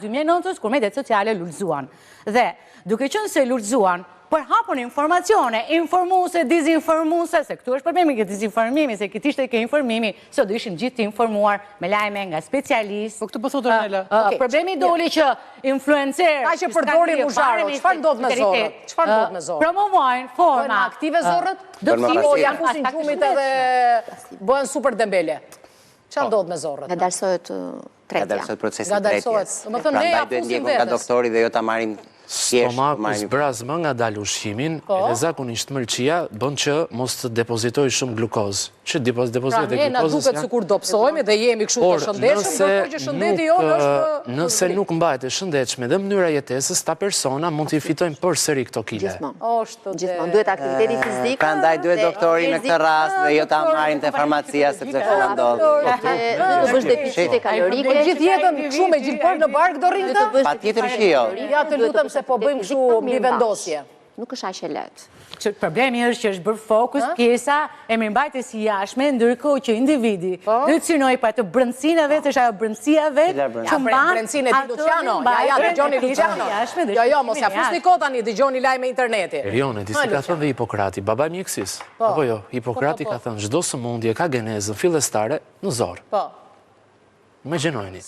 2009, kur mediat sociale lullzuan. Dhe, duke qenë se lullzuan, përhapën informacione, informuese, dizinformuese, se këtu është problemi këtë dizinformimi, se këtë ishte ke informimi, se do ishim gjithë të informuar me lajme nga specialistë. Po këtë po thotë Ornella. Problemi doli që influencer... Ta që përdorin uzharët, qëfar ndodh me zorët? Qëfar ndodh me zorët? Promovojnë forma... Bëhen aktive zorët? Po janë fusin gjumit edhe bëhen super dembele. Çfarë ndodh me zorët? Nga dalsohet tretja. Nga dalsohet procesi tretjes. Prandaj duhet ndjekur nga doktori dhe jo ta marrim Stomaku zbraz më nga dalë ushqimin, edhe zakonisht mërqia bën që mos të depozitoj shumë glukozë. Që depozitoj dhe ne na duket sikur do psojmë dhe jemi kështu të shëndetshëm, por që shëndeti jonë është nëse nuk mbahet e shëndetshme dhe mënyra jetesës, ta persona mund t'i fitojnë përsëri këto kile. Gjithmonë duhet aktiviteti fizik. Prandaj duhet doktori në këtë rast dhe jo ta marrim te farmacia sepse kjo ndodh. Do bësh deficite kalorike. Gjithë jetën kështu me gjilpër në bark do rrinë. Patjetër që jo. Ja të lutem se po bëjmë kështu mirëvendosje. Nuk është aq e lehtë. Problemi është që është bërë fokus pjesa e mirëmbajtjes së jashtme, ndërkohë që individi do të synojë pa të brendësinë vetë, është ajo brendësia vetë që mban brendësinë e Luciano. Ja, dëgjoni Luciano. Jo, mos ja fusni kot tani, dëgjoni lajme interneti. Erione, ti si ka thënë dhe Hipokrati, baba i mjekësisë. Apo jo, Hipokrati ka thënë çdo sëmundje ka genezën fillestare në zor. Po. Imagjinojeni.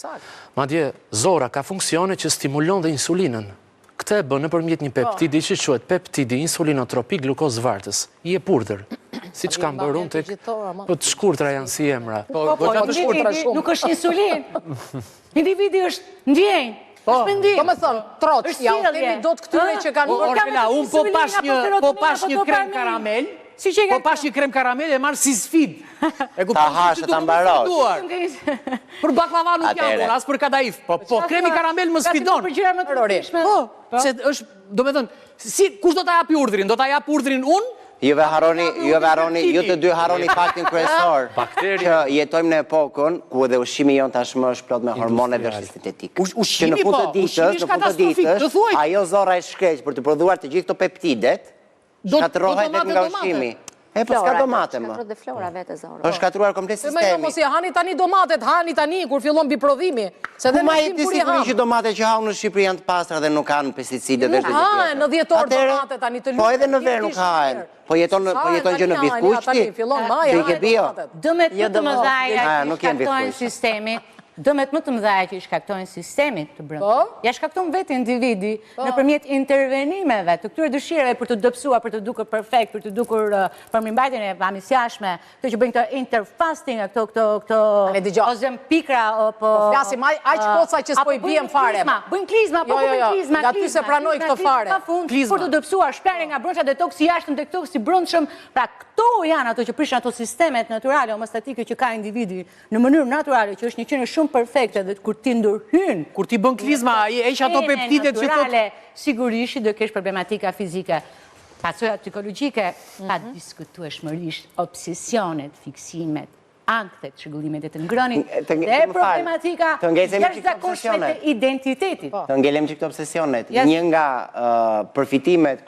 Madje zora ka funksione që stimulon dhe insulinën. Këtë e bën nëpërmjet një peptidi që quhet peptidi insulinotropik glukozë vartës. I e purdhër. Siç kam bërë unë tek po të shkurtra janë si emra. Nuk është insulin. Individi është ndjenjë. Po me thonë, troç, ja udhëtimi do të këtyre që kanë... Ornella, unë po pash një krem karamel, po pash një krem karamel e marë si sfid. Ta hashë, ta mbarosh. Për baklava nuk jam unë, as për kadaif. Po kremi karamel më sfidon. Po, se është, do me thënë, kush do ta japi urdhrin? Do ta japi urdhrin unë? Juve harroni, ju të dy harroni faktin kryesor, që jetojmë në epokën ku edhe ushqimi jon tashmë është plot me hormone dhe është sintetik. Ushqimi po, ushqimi është katastrofik, të thuaj. Ajo zorra e shkreq për të prodhuar të gjithë këto peptidet, shkatërrohet vetëm nga ushqimi. E po s'ka domate më. Shkatërrohet dhe flora vetë zorë. Është shkatruar komplet sistemi. Me mos i hani tani domatet, hani tani kur fillon biprodhimi. Se dhe ma jeti sigurisht që domatet që haun në Shqipëri janë të pastra dhe nuk kanë pesticide dhe çdo gjë tjetër. Në 10 orë domate tani të lutem. Po edhe në verë nuk hahen. Po jeton që në Bithkuqti. Që i ke bio. Dëmet më të mëdha që shkaktojnë sistemin. Dëmet më të mëdha që i shkaktojnë sistemit të brendshëm. Ja shkakton vetë individi nëpërmjet intervenimeve të këtyre dëshirave për të dobësuar, për të dukur perfekt, për të dukur për mirëmbajtjen e pamjes jashtme, këto që bëjnë këto interfasting, këto ozempikra apo flasim aq koca që s'po i bien fare. Bëjnë klizma, po bëjnë klizma. Nga ty se pranoj këtë fare. Për të dobësuar shprehje nga brendshja detoksi jashtëm dhe detoksi brendshëm, pra këto janë ato që prishin ato sistemet natyrale homeostatike që ka individi në mënyrë natyrale, që është një qenie shumë perfekte dhe kur ti ndërhyn, kur ti bën klizma, e që ato peptidet që të... Sigurisht do kesh problematika fizike. Pasojat psikologjike, pa diskutueshmërisht, obsesionet, fiksimet, anktet, çrregullimet e të ngrënit, dhe problematika jashtëzakonshme të identitetit. Të ngelem që këto obsesionet. Një nga përfitimet